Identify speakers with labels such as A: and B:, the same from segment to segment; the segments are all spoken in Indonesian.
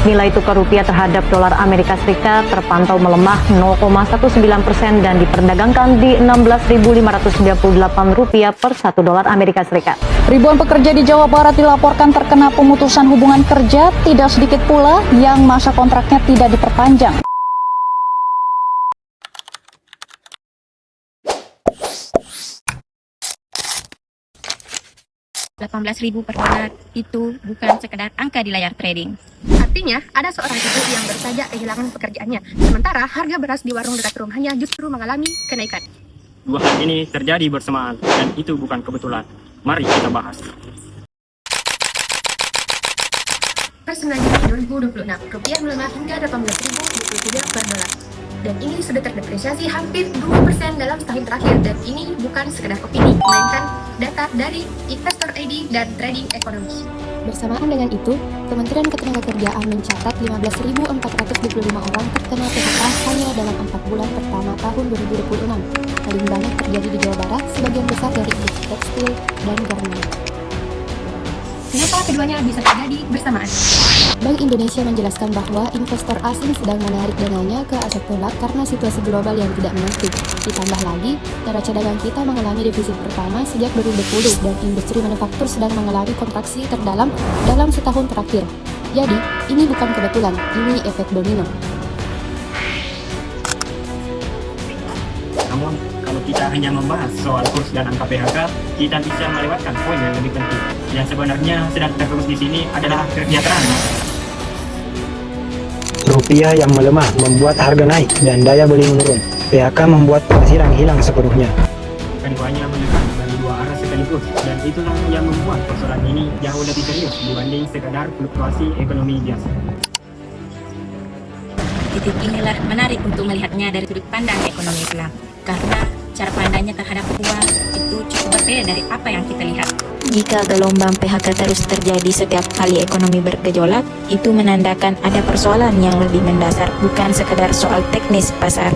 A: Nilai tukar rupiah terhadap dolar Amerika Serikat terpantau melemah 0,19% dan diperdagangkan di Rp16.538 per 1 dolar Amerika Serikat.
B: Ribuan pekerja di Jawa Barat dilaporkan terkena pemutusan hubungan kerja, tidak sedikit pula yang masa kontraknya tidak diperpanjang.
C: 18.000 per dolar itu bukan sekedar angka di layar trading.
D: Artinya, ada seorang ibu yang baru saja kehilangan pekerjaannya, sementara harga beras di warung dekat rumahnya justru mengalami kenaikan.
E: Dua hal ini terjadi bersamaan, dan itu bukan kebetulan. Mari kita bahas.
D: Per 9 Juli 2026, rupiah melemah hingga 18.023 per dolar. Dan ini sudah terdepresiasi hampir 2% dalam setahun terakhir. Dan ini bukan sekedar opini, melainkan data dari Investor ID dan Trading Economics. Bersamaan dengan itu, Kementerian Ketenagakerjaan mencatat 15.425 orang terkena PHK hanya dalam 4 bulan pertama tahun 2026. Paling banyak terjadi di Jawa Barat, sebagian besar dari industri tekstil dan garmen. Kenapa keduanya bisa terjadi bersamaan? Bank Indonesia menjelaskan bahwa investor asing sedang menarik dananya ke aset dolar karena situasi global yang tidak menentu. Ditambah lagi, neraca dagang kita mengalami defisit pertama sejak 2020 dan industri manufaktur sedang mengalami kontraksi terdalam dalam setahun terakhir. Jadi, ini bukan kebetulan, ini efek domino.
E: Namun, kalau kita hanya membahas soal kurs dan angka PHK, kita bisa melewatkan poin yang lebih penting. Yang sebenarnya sedang tergerus di sini adalah kesejahteraan.
F: Rupiah yang melemah membuat harga naik dan daya beli menurun. PHK membuat penghasilan hilang sepenuhnya.
E: Keduanya menekan dari dua arah sekaligus, dan itulah yang membuat persoalan ini jauh lebih serius dibanding sekadar fluktuasi ekonomi biasa.
C: Titik inilah menarik untuk melihatnya dari sudut pandang ekonomi Islam, karena cara pandangnya terhadap uang itu cukup berbeda dari apa yang kita lihat. Jika gelombang PHK terus terjadi setiap kali ekonomi bergejolak, itu menandakan ada persoalan yang lebih mendasar, bukan sekedar soal teknis pasar.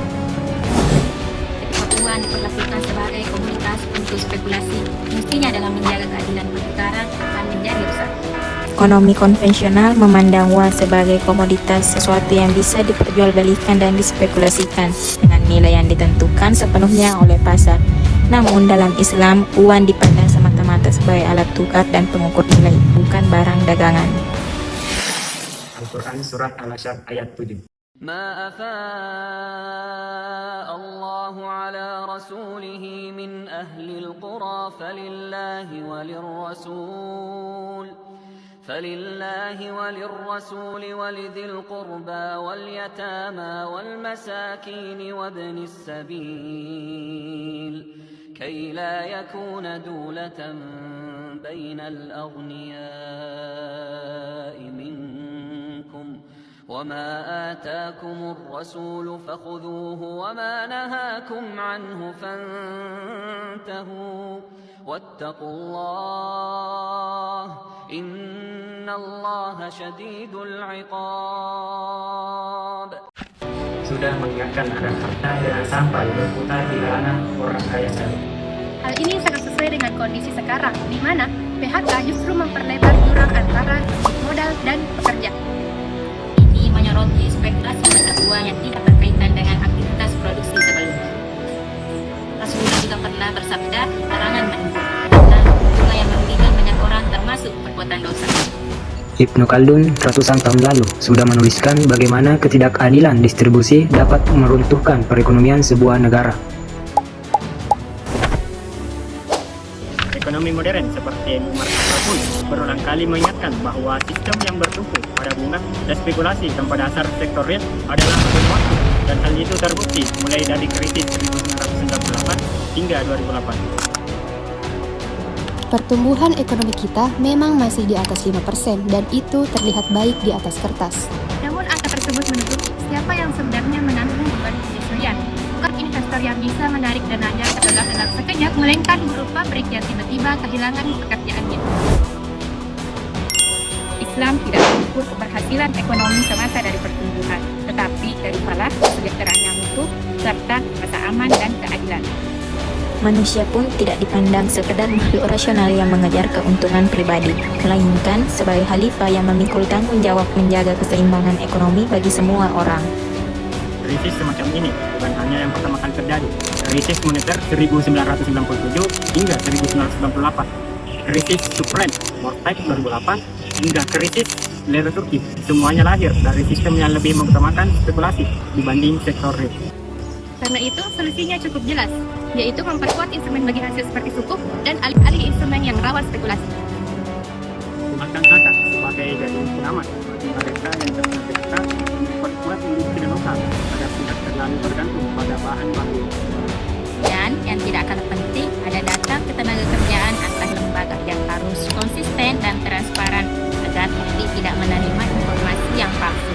C: Ketika uang diperlakukan sebagai komoditas untuk spekulasi, mestinya dalam menjaga keadilan pertukaran akan menjadi rusak. Ekonomi konvensional memandang uang sebagai komoditas, sesuatu yang bisa diperjualbelikan dan dispekulasikan dengan nilai yang ditentukan sepenuhnya oleh pasar. Namun dalam Islam, uang dipandang semata-mata sebagai alat tukar dan pengukur nilai, bukan barang dagangan.
E: Al-Quran Surat Al-Asyar ayat 7.
G: ما أفاء الله على رسوله من أهل القرى فلله وللرسول ولذي القربى واليتامى والمساكين وابن السبيل كي لا يكون دولة بين الأغنياء منكم وما آتاكم الرسول فخذوه وما نهاكم عنه فانتهوا واتقوا الله إن الله شديد العقاب.
E: Sudah mengingatkan agar harta jangan sampai berputar di kalangan orang kaya saja.
D: Hal ini sangat sesuai dengan kondisi sekarang, di mana PHK justru memperlebar jurang antara modal dan pekerja.
C: Ini menyoroti spekulasi mata uang yang tidak berkaitan dengan aktivitas produksi sebelumnya. Rasulullah juga pernah bersabda, larangan menipu, karena bunga yang merugikan banyak orang termasuk perbuatan dosa.
F: Ibnu Khaldun ratusan tahun lalu sudah menuliskan bagaimana ketidakadilan distribusi dapat meruntuhkan perekonomian sebuah negara.
E: Ekonomi modern seperti Muammar pun berulang kali mengingatkan bahwa sistem yang bertumpu pada bunga dan spekulasi tanpa dasar sektor real adalah waktu, dan hal itu terbukti mulai dari krisis 1998 hingga 2008.
D: Pertumbuhan ekonomi kita memang masih di atas 5% dan itu terlihat baik di atas kertas. Namun angka tersebut menunjukkan siapa yang sebenarnya menanggung beban penyesuaian. Bukan investor yang bisa menarik dananya ke dolar dalam sekejap, melainkan berupa pabrik yang tiba-tiba kehilangan pekerjaannya.
C: Islam tidak mengukur keberhasilan ekonomi semata dari pertumbuhan, tetapi dari falah, kesejahteraan yang utuh, serta rasa aman dan keadilan. Manusia pun tidak dipandang sekedar makhluk rasional yang mengejar keuntungan pribadi, melainkan sebagai khalifah yang memikul tanggung jawab menjaga keseimbangan ekonomi bagi semua orang.
E: Krisis semacam ini bukan hanya yang pertama kali terjadi. Krisis moneter 1997 hingga 1998, krisis subprime mortgage 2008, hingga krisis lira Turki. Semuanya lahir dari sistem yang lebih mengutamakan spekulasi dibanding sektor real.
D: Karena itu, solusinya cukup jelas, yaitu memperkuat instrumen bagi hasil seperti sukuk dan alih-alih instrumen yang rawan spekulasi.
E: Gunakan zakat sebagai jaring pengaman bagi mereka yang terkena memperkuat industri lokal agar tidak terlalu bergantung pada bahan baku.
C: Dan yang tidak kalah penting, ada data ketenagakerjaan antar lembaga yang harus konsisten dan transparan agar publik tidak menerima informasi yang palsu.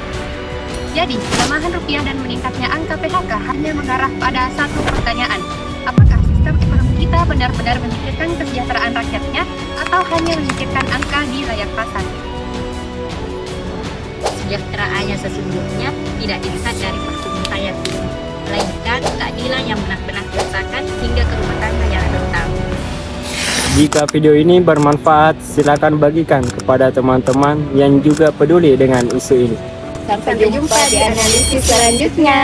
D: Jadi, pelemahan rupiah dan meningkatnya angka PHK hanya mengarah pada satu pertanyaan. Apakah sistem ekonomi kita benar-benar memikirkan kesejahteraan rakyatnya atau hanya memikirkan angka di layar pasar?
C: Kesejahteraan yang sesungguhnya tidak dilihat dari pertumbuhan tinggi, melainkan keadilan yang benar-benar dirasakan hingga ke rumah tangga yang rentan.
E: Jika video ini bermanfaat, silakan bagikan kepada teman-teman yang juga peduli dengan isu ini.
D: Sampai jumpa di analisis selanjutnya.